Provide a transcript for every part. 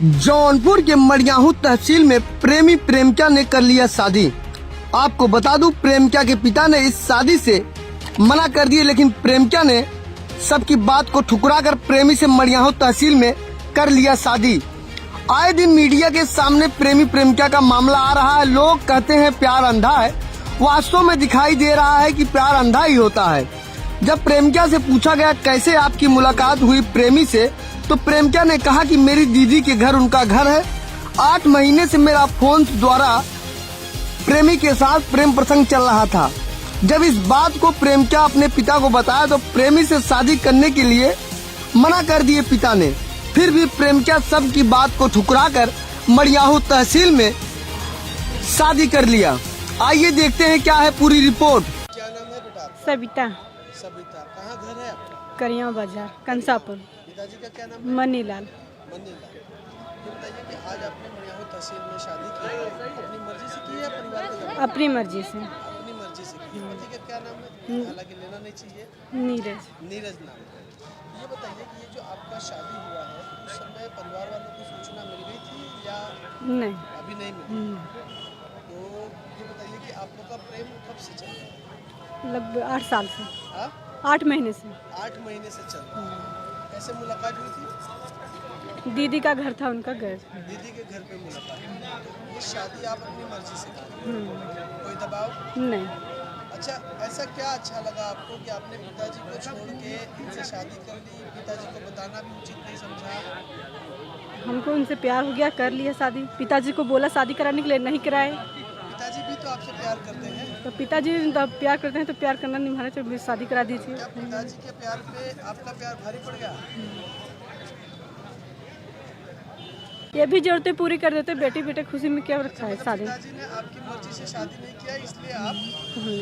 जौनपुर के मड़ियाहू तहसील में प्रेमी प्रेमिका ने कर लिया शादी। आपको बता दूं, प्रेमिका के पिता ने इस शादी से मना कर दिए, लेकिन प्रेमिका ने सबकी बात को ठुकराकर प्रेमी से मड़ियाहू तहसील में कर लिया शादी। आए दिन मीडिया के सामने प्रेमी प्रेमिका का मामला आ रहा है। लोग कहते हैं प्यार अंधा है, वास्तव में दिखाई दे रहा है कि प्यार अंधा ही होता है। जब प्रेमिका से पूछा गया कैसे आपकी मुलाकात हुई प्रेमी से, तो प्रेमिका ने कहा कि मेरी दीदी के घर उनका घर है। 8 महीने से मेरा फोन द्वारा प्रेमी के साथ प्रेम प्रसंग चल रहा था। जब इस बात को प्रेमिका अपने पिता को बताया तो प्रेमी से शादी करने के लिए मना कर दिए पिता ने। फिर भी प्रेमिका सब की बात को ठुकराकर मड़ियाहू तहसील में शादी कर लिया। आइए देखते हैं क्या है पूरी रिपोर्ट। क्या नाम है बेटा? सविता। सविता, कहाँ घर है आपका? करिया बाजार, कंसापुर। पिताजी का क्या नाम है? मनीलाल। मनीलाल। ये बताइए कि आज आपने मड़ियाहू तहसील में शादी की है, अपनी मर्जी से की है या परिवार के दबाव? अपनी मर्जी से। अपनी मर्जी से की है। पति का क्या नाम है? हालांकि लेना नहीं चाहिए। नीरज। नीरज नाम है। ये बताइए कि ये जो आपका शादी हुआ है, उस समय परिवार वालों को सूचना मिल गई थी या नहीं। अभी नहीं मिली? तो ये बताइए कि आप लोग का प्रेम कब से चल रहा है? लगभग 8 साल से। हाँ? 8 महीने से। 8 महीने से चल रहा है। कैसे मुलाकात हुई थी? दीदी का घर था, उनका घर। दीदी के घर पे मुलाकात हुई। ये शादी आप अपनी मर्जी से की? कोई दबाव नहीं। अच्छा, ऐसा क्या अच्छा लगा आपको कि आपने पिताजी को छोड़ के इनसे शादी कर ली? पिताजी को बताना भी उचित नहीं समझा? हमको उनसे प्यार हो गया, कर लिया शादी। पिताजी को बोला शादी कराने के लिए, नहीं कराए। पिताजी भी तो आपसे प्यार करते हैं। तो पिताजी जब प्यार करते हैं तो प्यार करना निभाना चाहिए, शादी करा दीजिए। क्या पिताजी के प्यार पे आपका प्यार भारी पड़ गया? ये भी जरूरतें पूरी कर देते, बेटी बेटे खुशी में क्या रखा है शादी। पिताजी ने आपकी मर्जी से शादी नहीं किया, इसलिए आप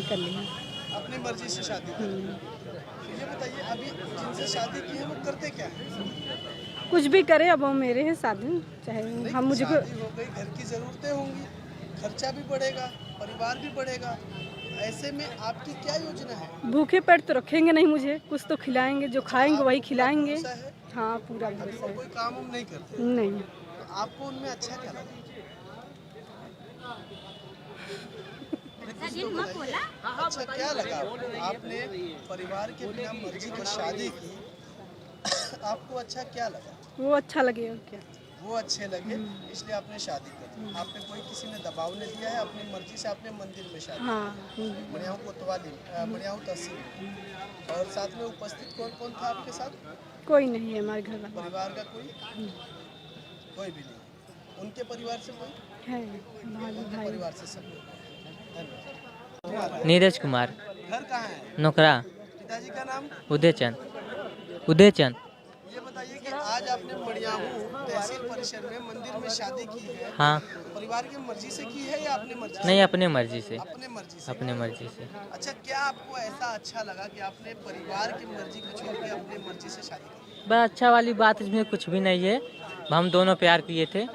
कर लिया। अपनी मर्जी से शादी कर ली। तो ये बताइए, अभी जिनसे शादी की है वो करते क्या है? कुछ भी करे, अब वो मेरे है शादी, चाहे हम मुझे शादी हो गई, घर की जरूरतें होंगी, खर्चा भी बढ़ेगा, परिवार भी बढ़ेगा। ऐसे में आपकी क्या योजना है? भूखे पेट तो रखेंगे नहीं, मुझे कुछ तो खिलाएंगे, जो खाएंगे वही खिलाएंगे। भरोसा है? हाँ, पूरा अभी भरोसा वो है। कोई काम हम नहीं करते? नहीं। तो आपको उनमें अच्छा क्या लगा? अच्छा क्या लगा आपको? आपने परिवार के बिना मर्जी की शादी की, आपको अच्छा क्या लगा? वो अच्छा लगे और क्या। वो अच्छे लगे, इसलिए आपने शादी कर दी। आप पे कोई किसी ने दबाव नहीं दिया है, अपनी मर्जी से आपने मंदिर में शादी हाँ। मड़ियाहू कोतवाली मड़ियाहू तहसील। और साथ में उपस्थित कौन कौन था आपके साथ? कोई नहीं है हमारे घर वाला। परिवार का कोई भी नहीं? उनके परिवार से कोई? है भाई उनके भाई। परिवार से सब लोग। धन्यवाद। नीरज कुमार। घर कहाँ है? नोकरा। पिताजी का नाम? उदयचंद। उदयचंद। ये बताइए कि आज आपने मड़ियाहू तहसील परिसर में मंदिर में शादी की है। हाँ। परिवार की मर्जी से की है या अपनी मर्जी से? नहीं, अपने मर्जी से। अपने मर्जी से। अपने मर्जी से। अच्छा, क्या आपको ऐसा अच्छा लगा कि आपने परिवार की मर्जी को छोड़ के अपनी मर्जी से शादी की? बस अच्छा वाली बात इसमें कुछ भी नहीं है। हम दोनों प्यार किए थे,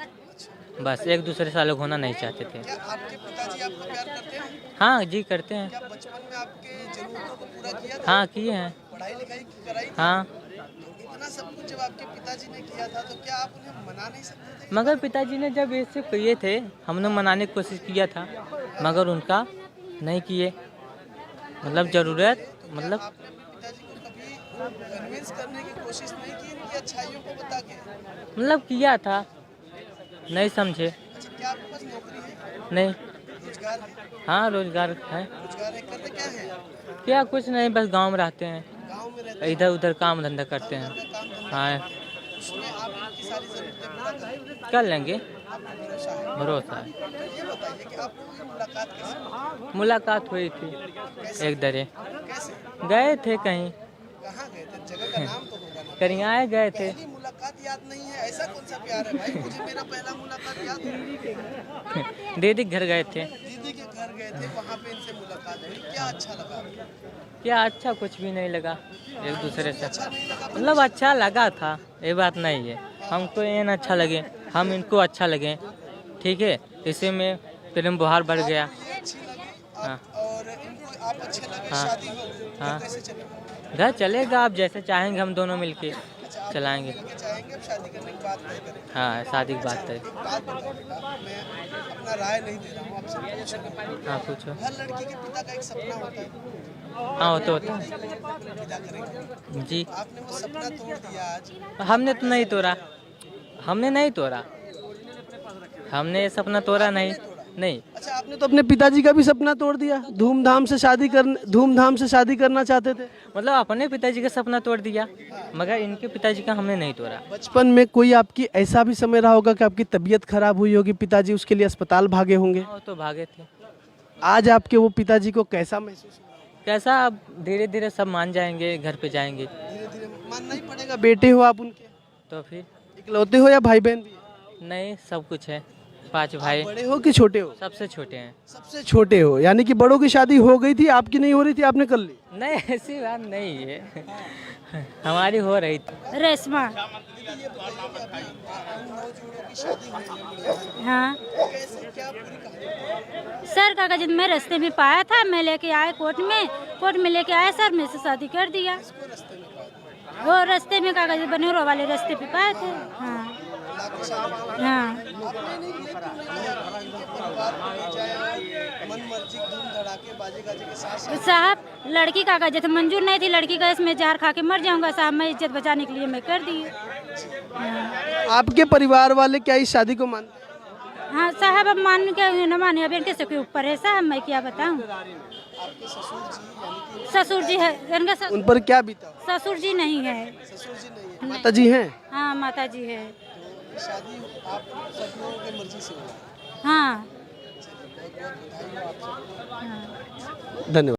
बस एक दूसरे से अलग होना नहीं चाहते थे। क्या आपके पिताजी आपको प्यार करते हैं? हाँ जी, करते हैं। क्या बचपन में आपके जरूरतों को पूरा किया था? हाँ, किए हैं। पढ़ाई लिखाई कराई थी? हाँ, तो इतना सब कुछ जब आपके पिताजी ने किया था तो क्या आप उन्हें मना नहीं सकते थे? मगर पिताजी ने जब ऐसे किए थे, हमने मनाने की कोशिश किया था, मगर उनका नहीं किए। मतलब ज़रूरत, मतलब आपने अपने पिताजी को कभी कन्विंस करने की कोशिश नहीं की इनकी अच्छाइयों को बता के? मतलब किया था, नहीं समझे। अच्छा, क्या आपके पास नौकरी है? नहीं। रोजगार है? हाँ, रोजगार है। रोजगार है, करते क्या है? क्या कुछ नहीं, बस गांव में रहते हैं, गांव में रहते इधर उधर काम धंधा करते हैं, हैं। काम धंधा हाँ, करते हैं। उसमें आप इनकी सारी जरूरतें पूरा करेंगे? कर लेंगे, आपको भरोसा है? भरोसा है। तो ये बताइए कि आप लोगों की मुलाकात कैसे हुई? मुलाकात हुई थी एक दरे, कैसे? गए थे कहीं, कहाँ गए थे? जगह का नाम तो होगा ना? करियाए गए थे। पहली मुलाकात याद नहीं है? ऐसा कौन सा प्यार है भाई? मुझे मेरा पहला मुलाकात याद है। दीदी के घर गए थे। दीदी के घर गए थे, वहाँ पे इनसे मुलाकात हुई। क्या अच्छा लगा आपको? क्या अच्छा कुछ भी नहीं लगा एक दूसरे से। अच्छा नहीं लगा? मतलब अच्छा लगा था, ये बात नहीं है। हमको ये न अच्छा लगे, हम इनको अच्छा लगे, ठीक है। इसी में प्रेम बुहार बढ़ गया। ये अच्छी लगी हाँ। और इनको आप अच्छे लगे, हाँ। शादी हो गई। हाँ। कैसे चलेगा? घर चलेगा, आप जैसे चाहेंगे हम दोनों मिलके अच्छा, आप चलाएंगे। मिलके चाहेंगे चाहेंगे अब शादी करने की बात तय करें? हाँ शादी की बात है। एक बात बताओ बेटा, मैं अपना राय नहीं दे रहा हूँ, आपसे पूछना। हाँ पूछो। हर लड़की के पिता का एक सपना होता है, हाँ होता होता विदा करेंगे। जी। आपने वो सपना तोड़ दिया आज। हमने तो नहीं तोड़ा, हमने नहीं तोड़ा, हमने ये सपना तोड़ा नहीं। नहीं अच्छा, आपने तो अपने पिताजी का भी सपना तोड़ दिया, धूमधाम से शादी करना चाहते थे। मतलब अपने पिताजी का सपना तोड़ दिया, मगर इनके पिताजी का हमने नहीं तोड़ा। बचपन में कोई आपकी ऐसा भी समय रहा होगा कि आपकी तबीयत खराब हुई होगी, पिताजी उसके लिए अस्पताल भागे होंगे। हाँ, वो तो भागे थे। आज आपके वो पिताजी को कैसा महसूस हुआ? कैसा, अब धीरे धीरे सब मान जाएंगे, घर पे जाएंगे। धीरे धीरे मानना ही पड़ेगा, बेटे हो आप उनके। तो फिर इकलौते हो या भाई बहन भी है? नहीं, सब कुछ है, 5 भाई। बड़े हो कि छोटे हो? सबसे छोटे हैं। सबसे छोटे हो, यानी कि बड़ों की शादी हो गई थी, आपकी नहीं हो रही थी, आपने कर ली। नहीं ऐसी बात नहीं है, हमारी हो रही थी। रेशमा। हाँ सर, कागज मैं रास्ते में पाया था, मैं लेके आए कोर्ट में लेके आए सर, मेरे से शादी कर दिया। वो रास्ते में कागज बनेरो वाले रास्ते पे पाए थे। हाँ हाँ। साहब लड़की का कागज मंजूर नहीं थी, लड़की का इसमें जहर खा के मर जाऊंगा साहब, मैं इज्जत बचाने के लिए मैं कर दी। आपके परिवार वाले क्या इस शादी को मानते हैं? हाँ साहब, अब मान के न माने, अब इनके सबके ऊपर है साहब, मैं क्या बताऊं। ससुर जी है इनका, उन पर क्या बीता? ससुर जी नहीं है। माता जी हैं? हाँ माता जी है। शादी आप सब लोगों की मर्जी से हुआ? हाँ। धन्यवाद।